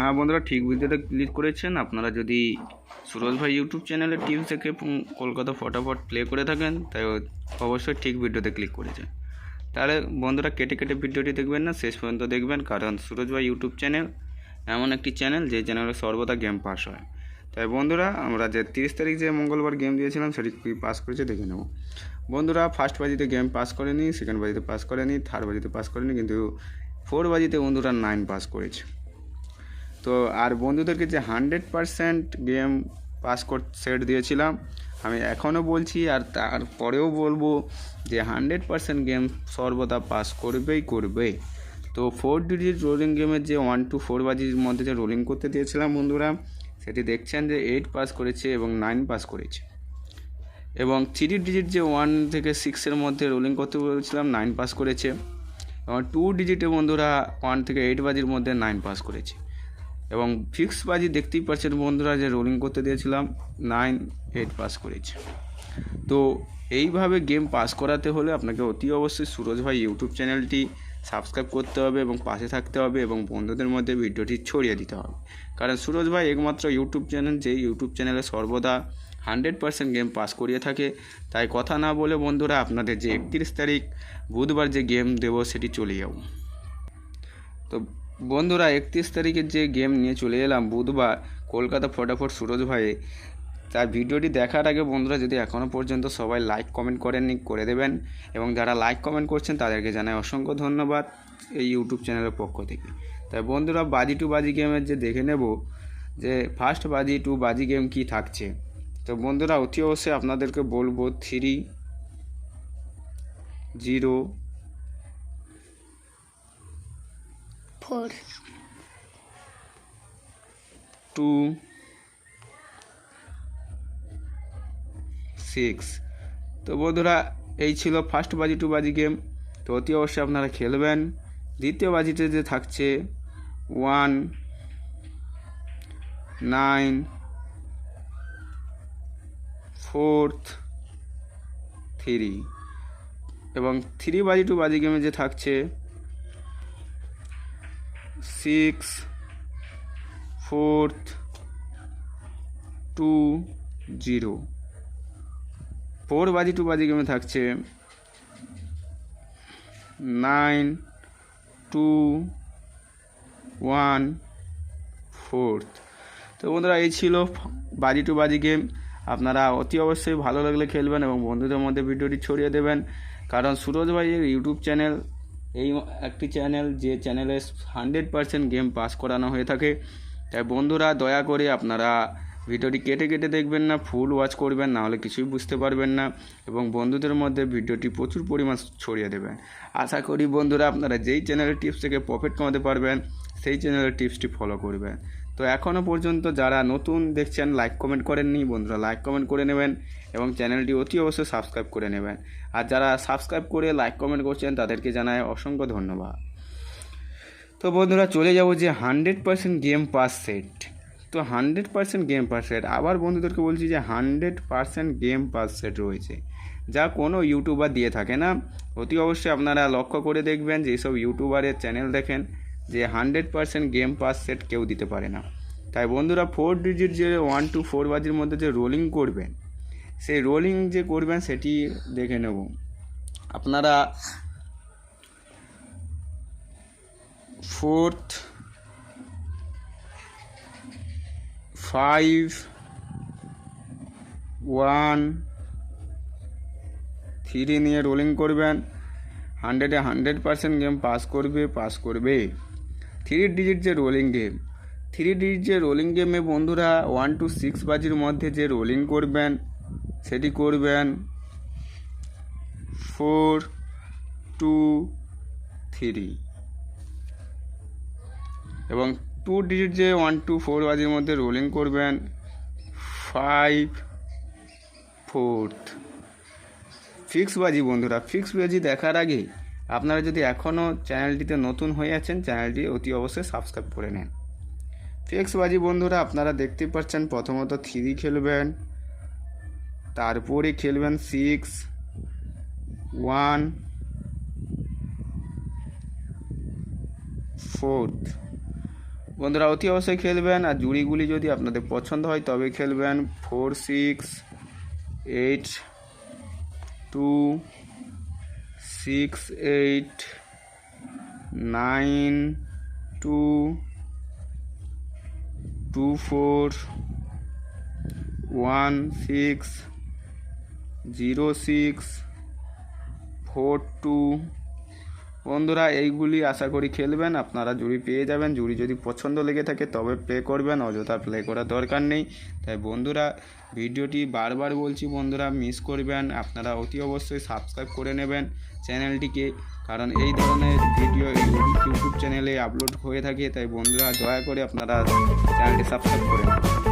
হ্যাঁ বন্ধুরা, ঠিক ভিডিওতে ক্লিক করেছেন। আপনারা যদি সুরজ ভাই ইউটিউব চ্যানেলের টিম থেকে কলকাতা ফটাফট প্লে করে থাকেন, তাই অবশ্যই ঠিক ভিডিওতে ক্লিক করেছেন। তাহলে বন্ধুরা কেটে কেটে ভিডিওটি দেখবেন না, শেষ পর্যন্ত দেখবেন, কারণ সুরজ ভাই ইউটিউব চ্যানেল এমন একটি চ্যানেল যে চ্যানেলে সর্বদা গেম পাস হয়। তাই বন্ধুরা, আমরা যে 30 তারিখ যে মঙ্গলবার গেম দিয়েছিলাম সেটি কী পাস করেছে দেখে নেব। বন্ধুরা, ফার্স্ট বাজিতে গেম পাস করেনি, সেকেন্ড বাজিতে পাস করেনি, থার্ড বাজিতে পাস করেনি, কিন্তু 4 বাজিতে বন্ধুরা 9 পাস করেছে। তো আর বন্ধুদেরকে যে 100% গেম পাস সেট দিয়েছিলাম, আমি এখনও বলছি আর তারপরেও বলবো যে 100% গেম সর্বদা পাস করবে। তো 4 ডিজিট রোলিং গেমের যে 1 to 4 বাজির মধ্যে যে রোলিং করতে দিয়েছিলাম বন্ধুরা, সেটি দেখছেন যে 8 পাস করেছে এবং 9 পাস করেছে। এবং 3 ডিজিট যে 1 থেকে 6-এর মধ্যে রোলিং করতে বলেছিলাম, 9 পাস করেছে। এবং 2 ডিজিটে বন্ধুরা 1 থেকে 8 বাজির মধ্যে 9 পাস করেছে। এবং ফিক্স বাজি দেখতেই পাচ্ছেন বন্ধুরা, যে রোলিং করতে দিয়েছিলাম 9, 8 পাস করেছে। তো এইভাবে গেম পাস করাতে হলে আপনাকে অতি অবশ্যই সুরজ ভাই ইউটিউব চ্যানেলটি সাবস্ক্রাইব করতে হবে এবং পাশে থাকতে হবে এবং বন্ধুদের মধ্যে ভিডিওটি ছড়িয়ে দিতে হবে। কারণ সুরজ ভাই একমাত্র ইউটিউব চ্যানেল যে ইউটিউব চ্যানেলে সর্বদা 100% গেম পাস করিয়ে থাকে। তাই কথা না বলে বন্ধুরা, আপনাদের যে 31 তারিখ বুধবার যে গেম দেব সেটি চলে যাব। তো বন্ধুরা, 31 তারিখের যে গেম নিয়ে চলে এলাম বুধবার, কলকাতা ফটাফট সুরজ ভাই। তার ভিডিওটি দেখার আগে বন্ধুরা, যদি এখনও পর্যন্ত সবাই লাইক কমেন্ট করেননি, করে দেবেন। এবং যারা লাইক কমেন্ট করছেন তাদেরকে জানাই অসংখ্য ধন্যবাদ এই ইউটিউব চ্যানেলের পক্ষ থেকে। তাই বন্ধুরা, বাজি টু বাজি গেমের যে দেখে নেব যে ফার্স্ট বাজি টু বাজি গেম কি থাকছে। তো বন্ধুরা, অতি অবশ্যই আপনাদেরকে বলবো 3, 0, 4, 2, 6। তো বন্ধুরা, এই ছিল ফার্স্ট বাজি টু বাজি গেম। তো অতি অবশ্যই আপনারা খেলবেন। দ্বিতীয় বাজিতে যে থাকছে 1, 9, 4, 3। এবং 3 বাজি টু বাজি গেমে যে থাকছে 6, 4, 2, 0। 4 বাজি টু বাজি গেমে থাকছে 9, 2, 1, 4। তো বন্ধুরা, এই ছিল বাজি টু বাজি গেম। আপনারা অতি অবশ্যই ভালো লাগলে খেলবেন এবং বন্ধুদের মধ্যে ভিডিওটি ছড়িয়ে দেবেন। কারণ সুরজ ভাইয়ের ইউটিউব চ্যানেল এই একটি চ্যানেল যে চ্যানেলে 100% গেম পাস করানো হয়ে থাকে। তাই বন্ধুরা, দয়া করে আপনারা ভিডিওটি কেটে কেটে দেখবেন না, ফুল ওয়াচ করবেন, নাহলে কিছুই বুঝতে পারবেন না। এবং বন্ধুদের মধ্যে ভিডিওটি প্রচুর পরিমাণ ছড়িয়ে দেবেন। আশা করি বন্ধুরা, আপনারা যেই চ্যানেলের টিপস থেকে প্রফিট কমাতে পারবেন সেই চ্যানেলের টিপসটি ফলো করবেন। তো এখনও পর্যন্ত যারা নতুন দেখছেন, লাইক কমেন্ট করেননি, বন্ধুরা লাইক কমেন্ট করে নেবেন এবং চ্যানেলটি অতি অবশ্যই সাবস্ক্রাইব করে নেবেন। আর যারা সাবস্ক্রাইব করে লাইক কমেন্ট করছেন তাদেরকে জানাই অসংখ্য ধন্যবাদ। তো বন্ধুরা, চলে যাব যে 100% গেম পাস সেট। তো 100% গেম পাস সেট, আবার বন্ধুদেরকে বলছি যে 100% গেম পাস সেট রয়েছে, যা কোনো ইউটিউবার দিয়ে থাকে না। অতি অবশ্যই আপনারা লক্ষ্য করে দেখবেন যে এইসব ইউটিউবারের চ্যানেল দেখেন যে 100% গেম পাস সেট কেউ দিতে পারে না। তাই বন্ধুরা, 4 ডিজিট যে 1 to 4 বাজির মধ্যে যে রোলিং করবেন, সেই রোলিং যে করবেন সেটি দেখে নেব। আপনারা 4th, 5, 1, 3 নিয়ে রোলিং করবেন। 100% গেম পাস করবে। 3 ডিজিট যে রোলিং গেম, 3 ডিজিট যে রোলিং গেমে বন্ধুরা 1 to 6 বাজির মধ্যে যে রোলিং করবেন সেটি করবেন 4, 2, 3। এবং 2 ডিজিট যে 1 to 4 বাজির মধ্যে রোলিং করবেন 5, 4। ফিক্স বাজি বন্ধুরা, ফিক্স বাজি দেখার আগে আপনারা যদি এখনও চ্যানেলটিতে নতুন হয়ে আছেন, চ্যানেলটি অতি অবশ্যই সাবস্ক্রাইব করে নেন। ফিক্স বাজি বন্ধুরা, আপনারা দেখতেই পাচ্ছেন, প্রথমত 3 খেলবেন, তারপরে খেলবেন 6, 1, 4। বন্ধুরা অতি অবশ্যই খেলবেন, আর জুড়িগুলি যদি আপনাদের পছন্দ হয় তবে খেলবেন। 4 6 8 2 6 8 9 2 2 4 1 6 0 6 4 2। বন্ধুরা এইগুলি আশা করি খেলবেন, আপনারা জুড়ি পেয়ে যাবেন। জুড়ি যদি পছন্দ লেগে থাকে তবে প্লে করবেন, অযথা প্লে করার দরকার নেই। তাই বন্ধুরা ভিডিওটি বারবার বলছি, বন্ধুরা মিস করবেন, আপনারা অতি অবশ্যই সাবস্ক্রাইব করে নেবেন চ্যানেলটিকে, কারণ এই ধরনের ভিডিও ইউটিউব চ্যানেলে আপলোড হয়ে থাকে। তাই বন্ধুরা দয়া করে আপনারা চ্যানেলটি সাবস্ক্রাইব করে নেবেন।